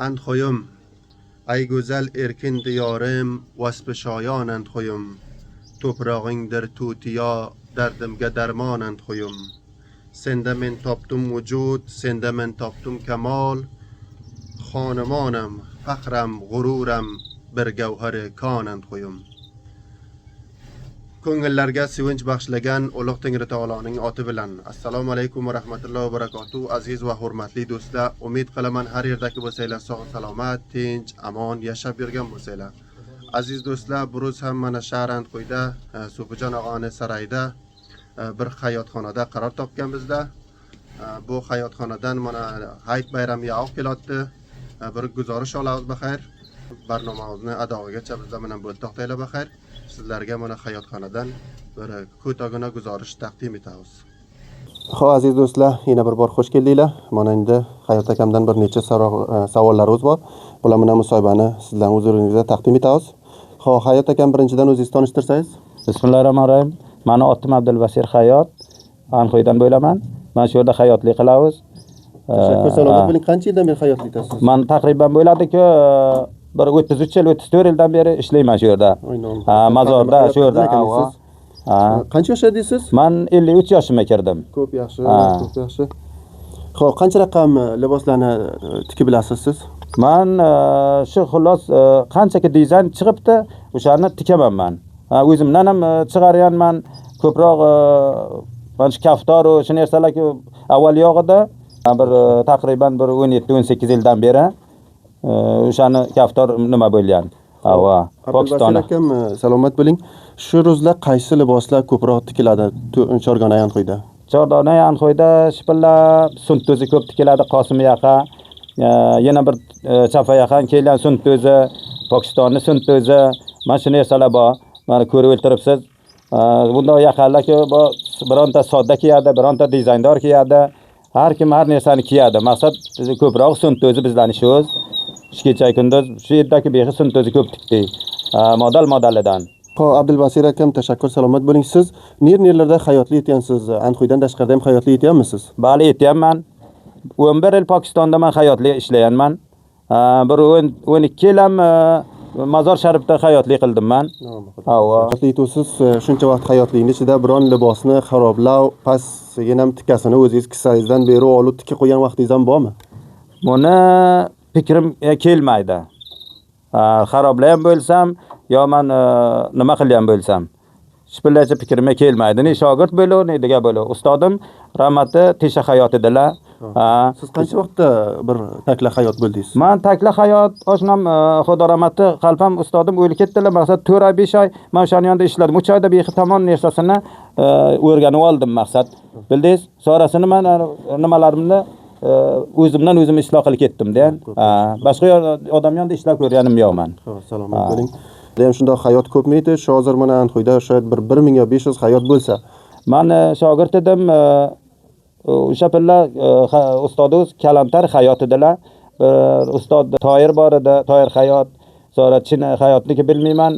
اند خویم ای گزل ارکن دیارم واسپ شایان اند خویم توپراغین در توتیا دردمگه درمان اند خویم سنده من تابتم وجود سنده من تابتم کمال خانمانم فخرم غرورم بر گوهر کانند خویم ko'ngillarga sevinch bag'ishlagan ulug' Tangri taoloning oti bilan. Assalomu alaykum va rahmatullohi va barakatuh. Aziz va hurmatli do'stlar, umid qilaman har yerdagi bo'lsanglar sog' salomat, tinch, amon yashab yurgan bo'lsanglar. Aziz do'stlar, buruz ham mana Shahrand qo'yda Sufijon og'ani sarayda bir hayotxonada qaror topganmizda. Bu hayotxonadan mana Hayit bayrami yaqin kelyapti. Bir guzarish olamiz baxayr. Barnomamizni adog'igacha bizlar bilan bo'lib to'xtaylar baxayr. Sizlarga mana hayotxonadan bir ko'tagina guzarish taqdim etamiz. Xo'p aziz do'stlar, yana bir bor xush keldinglar. Mana endi Hayot akamdan bir necha savollarimiz bor. Bular bilan musohibani sizlarning huzuringizda taqdim etamiz. Xo'p, Hayot akam birinchidan o'zingizni tanishtirsangiz. Bismillahirrohmanirrohim. Meni otim Abdulbasir Hayot. Anxoydan bo'laman. Mana shu yerda hayotlik qilamiz. Tashakkur, salomat bo'ling. Qancha yildan beri hayotlikdasiz? Men taqriban bo'ladi-ku bir 33 yil, 34 yildan beri ishlayman shu yerda. Mazorda shu yerda. Qancha yoshda deysiz? Men 53 yoshimga kirdim. Ko'p yaxshi, ko'p yaxshi. Xo'p, qancha raqam liboslarni tikib bilasiz siz? Men shu xullas qanchaki dizayn chiqibdi, o'shani tikaman men. O'zimdan ham chiqarganman. Ko'proq mana shu kaftor va shu narsalarga avval yog'ida bir taqriban bir 17-18 yildan beri o'shani kaftor nima bo'lgan. Pokiston akam salomat bo'ling. Shu rozlar qaysi liboslar ko'proq tikiladi Chorgona Yanxoyda? Chorgona Yanxoyda shipillar suntuzi ko'p tikiladi, Qosim yaqa, yana bir Chafa yaqan kelgan suntuzi, Pokistonni suntuzi, mana shu narsalar bor. Mana ko'rib o'tiribsiz. Bunda yaqinlar bironta sodda kiyadi, bironta dizayndor kiyadi. Har kim har narsani kiyadi. Maqsad ko'proq suntuzi bizlarning shu o'z. Kecha kunduz shu yerdagi behi suntuzi ko'p tikdi. Modalidan. Xo'p, Abdulbasir akam tashakkur, salomat bo'ling. Siz nerlarda hayotli etyapsiz? Anxoydan tashqarida ham hayotli etyapmisiz? Bali etyapman. 11 yil Pokistonda men hayotli ishlaganman. Bir 12 yil ham Mazor Sharifda hayotli qildim men. Hayotli etasiz, shuncha vaqt hayotlikning ichida biron libosni xaroblab, pastgina ham tikasini o'zingiz kissangizdan beri olib tikib qo'ygan vaqtingiz ham bormi? Buni fikrim kelmaydi. Xaroblayam bo'lsam, yo men nima qilgan bo'lsam, shipillarcha fikrimga kelmaydi. Ne shogird bo'lo, ne dega bo'lo. Ustodim rahmati Tesha hayotidalar. Siz qancha vaqtda bir takla hayot bo'ldingiz? Men takla hayot oshnam Xudo rahmati qalbam ustodim o'lib ketdilar. Maqsad 4-5 oy men o'shaning yonida ishladim. 3 oyda behi tamom narsasini o'rganib oldim maqsad. Bildingiz? Sonrasini men nimalarimni o'zimdan o'zim isloh qilib ketdim-da. Boshqa odam yonida ishlab ko'rganim yo'q men. Salomat bo'ling. Ham shunday hayot ko'pmi edi? Shu hozir mana Anxoyda shayad bir 1500 hayot bo'lsa. Men shogird edim. O'sha pilla ustodoz Kalamtar hayotidalar. Ustod Toyir bor edi, Toyir hayot. Sonra Chin hayotniki bilmayman.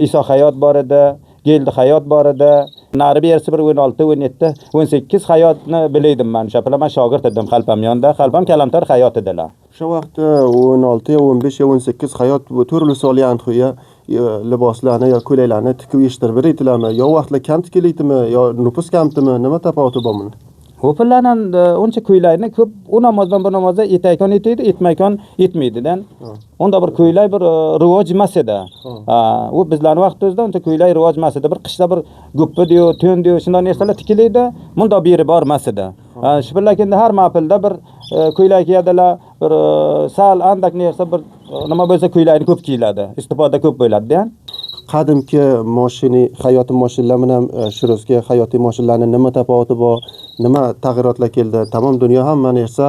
Iso hayot bor edi, Geldi hayot bor edi. Nari berisi bir 16, 17, 18 hayotni bilaydim men. O'sha pilla men shogird edim qalbam yonda. Qalbam Kalamtar hayotidalar. O'sha vaqtda 16, 15, 18 hayot turli sonli Anxoyga liboslarni yo ko'ylaklarni tikib yeshtirib beraydilarmi? Yo vaqtlar kam tikilaydimi, yo nupus kamtimi? Nima tafovati bormi? Ho'pillardan uncha ko'ylakni ko'p u namozdan bu namozda etakon etaydi, etmaykon etmaydidan. Unda bir ko'ylak bir rivoj emas edi. U bizlarning vaqtimizda uncha ko'ylak rivoj emas edi. Bir qishda bir guppi diyo, to'n diyo, shunday narsalar tikilaydi. Bunda beri bor emas edi. Shu bilan har mapilda bir ko'ylak kiyadilar, bir sal andak narsa bir nima bo'lsa ko'ylakni ko'p kiyiladi. Istifoda ko'p bo'ladi-da. Qadimki hayoti mashinalar bilan shuruzga hayotiy mashinalarning nima tafovati bor, nima tag'yirotlar keldi? Tamom dunyo hamma narsa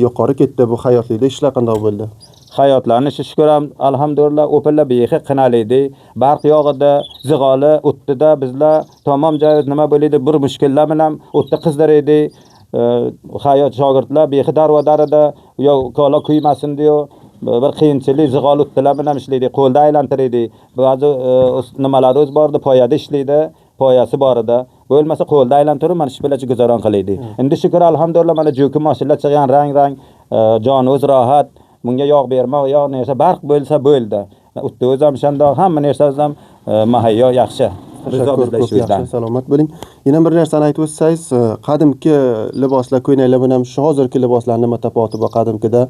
yuqori ketdi. Bu hayotlikda ishlar qanday bo'ldi? Hayotlarni shukr ham alhamdulillah o'pilla behi qinalaydi. Barq yog'ida, zig'oli o'tdida bizlar tamom joy nima bo'ladi? Bir mushkullar bilan o'tda qizdiraydi. Hayot shogirdlar behi darvodarida yo kola kuymasin diyor. Bir qiyinchilik zig'ol o'tdilar bilan ishlaydi, qo'lda aylantiradi. Ba'zi nimalar o'z bordi, poyada ishlaydi, poyasi bor edi. Bo'lmasa qo'lda aylantirib mana shu bilan guzoron qilaydi. Endi shukr alhamdulillah mana jo'ki mashinalar chiqqan rang-rang, jon o'z rohat, bunga yog' bermoq, yog' narsa barq bo'lsa bo'ldi. Utta o'zim shundoq hamma narsamiz ham mahayyo yaxshi. Tashakkur, ko'p yaxshi, salomat bo'ling. Yana bir narsani aytib o'tsangiz, qadimki liboslar, ko'ylaklar bilan shu hozirgi liboslarning nima tafovati bor? Qadimkida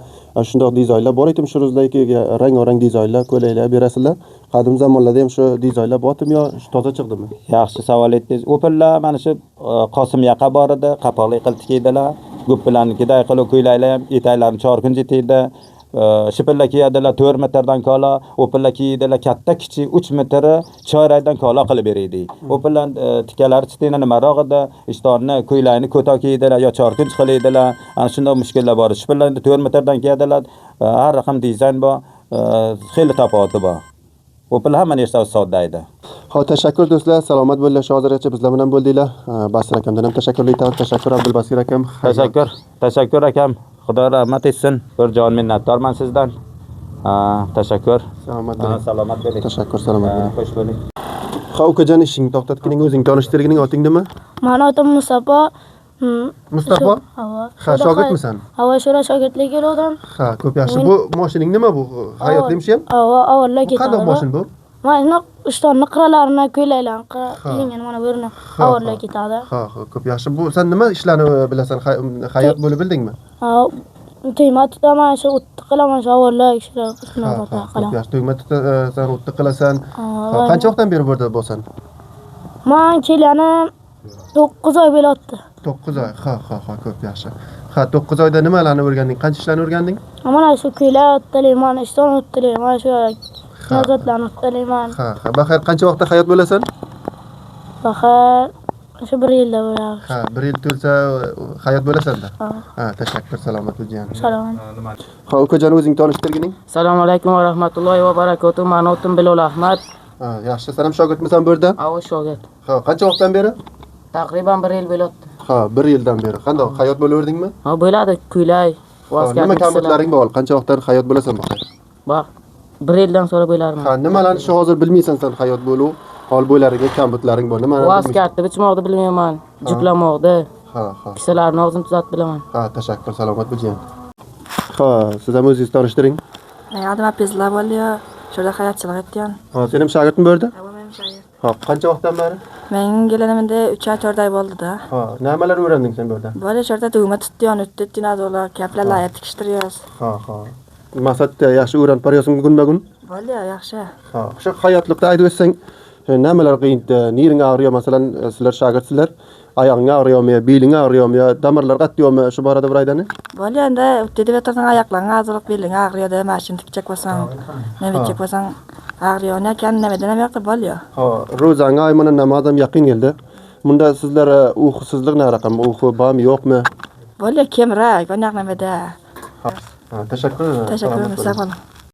shundoq dizaynlar bor edim, shu rozlarga rang-orang dizaynlar, ko'ylaklar berasizlar. Qadim zamonlarda ham shu dizaynlar bormi yo toza chiqdimi? Yaxshi savol etdingiz. O'pillar mana shu Qosim yaqa bor edi, qapoqli qilib kiydilar. Go'ppilarnikiday qilib ko'ylaklar ham etaklarini chorkunji tiydi. Shipillar kiyadilar 4 metrdan kola, o'pillar kiydilar katta kichik 3 metr chorakdan kola qilib beradi. O'pillar tikalari chitina nimaroq edi, ishtonni ko'ylakni ko'ta kiydilar yo chorkunj qiladilar. Ana shunday mushkullar bor. Shipillar 4 metrdan kiyadilar, har raqam dizayn bor, xeyli tafovati bor. O'pillar hamma narsa sodda edi. Xo'p, tashakkur do'stlar, salomat bo'linglar. Hozirgacha bizlar bilan bo'ldinglar. Basir akamdan ham tashakkur aytaman. Tashakkur Abdulbasir akam. Tashakkur akam. Xudo rahmat etsin. Bir jon minnatdorman sizdan. Tashakkur. Salomat bo'ling. Salomat bo'ling. Tashakkur, salomat bo'ling. Xush bo'ling. Ha, ukajon ishingni to'xtatganing o'zing tanishtirganing oting nima? Mani otim Mustafa. Mustafa? Ha, shogirdmisan? Havo shura shogirdlik qildim. Ha, ko'p yaxshi. Bu mashining nima bu? Hayotlimish ham? Avvallar ketadi. Qanday mashin bu? Mana ishtonni qiralarini, ko'ylaklarni qilingan mana bu yerni avvallar ketadi. Ha, ko'p yaxshi. Bu sen nima ishlarni bilasan? Hayot bo'lib bildingmi? Ha, tugma tutaman, shu o'tni qilaman, shu avvallar ishlar qilib Ko'p yaxshi. Tugma tutasan, o'tni qilasan. Qancha vaqtdan beri burada bo'lsan? Men kelgani 9 oy bo'ldi. 9 oy. Ha, ko'p yaxshi. Ha, 9 oyda nimalarni o'rganding? Qancha ishlarni o'rganding? Mana shu ko'ylak o'ttilayman, ishton o'ttilayman, shu nazotlarni o'ttilayman. Ha. Baxir qancha vaqtda hayot bo'lasan? Baxir shu 1 yilda bo'ladi. Ha, 1 yil tursa hayot bo'lasan-da. Ha, tashakkur, salomat bo'ling. Salomat. Ha, ukajon o'zing tanishtirganing? Assalomu alaykum va rahmatullohi va barakatuh. Men otim Bilol Ahmad. Ha, yaxshi. Sen ham shogirdmisan bu yerda? Avo shogird. Ha, qancha vaqtdan beri? Taqriban 1 yil bo'ladi. Ha, 1 yildan beri. Qanday hayot bo'laverdingmi? Ha, bo'ladi, kuylay. Nima kamchiliklaring bor? Qancha vaqtdan hayot bo'lasan Baxir? Bak, 1 yildan sonra bo'larman. Ha, nimalarni shu hozir bilmaysan sen hayot bo'luv, hol bo'ylariga kamchiliklaring bor. Nimalarni? Vaziyatni bichmoqni bilmayman, juplamoqni, Ha. kishilarni og'zini tuzatib bilaman. Ha, tashakkur, salomat bo'ling. Ha, siz ham o'zingizni tanishtiring. Men adım Apizlar bo'ldi-yu, shunda hayotchilik etgan. Ha, sen ham shogirdmi bu yerda? Ha, men shogird. Ha, qancha vaqtdan beri? Men kelanimda 3-4 oy bo'ldi-da. Ha, nimalar o'rganding sen bu yerda? Bo'ldi, shunda tugma tutdiyon, o'tdin azolar, kaplarlar tikishtiriyoruz. Ha. Maqsadda yaxshi o'rganib boryapsizmi kunma-kun? Bo'ldi, yaxshi. Ha, o'sha hayotlikda aytib o'tsang, nimalar qiyin? Nering og'riyor, masalan, sizlar shogirdsilar, oyog'ing og'riymi, beling og'riymi, damirlar qattiyomi, shu borada bir aytani? Bo'ldi, endi o'tdi o'tirsan oyoqlaring og'riq, beling og'riyadi, mashin tikchak bo'lsang, nima tikchak bo'lsang og'riyor, ekan nimadan ham yoqdi bo'ldi. Ha, ro'zang oy mana namozam yaqin keldi. Bunda sizlar uyqusizlik ne raqam? Uyqu bormi, yo'qmi? Bo'ldi, kemrak, oyoq nimada. Ha, tashakkur. Tashakkur, sog' bo'ling.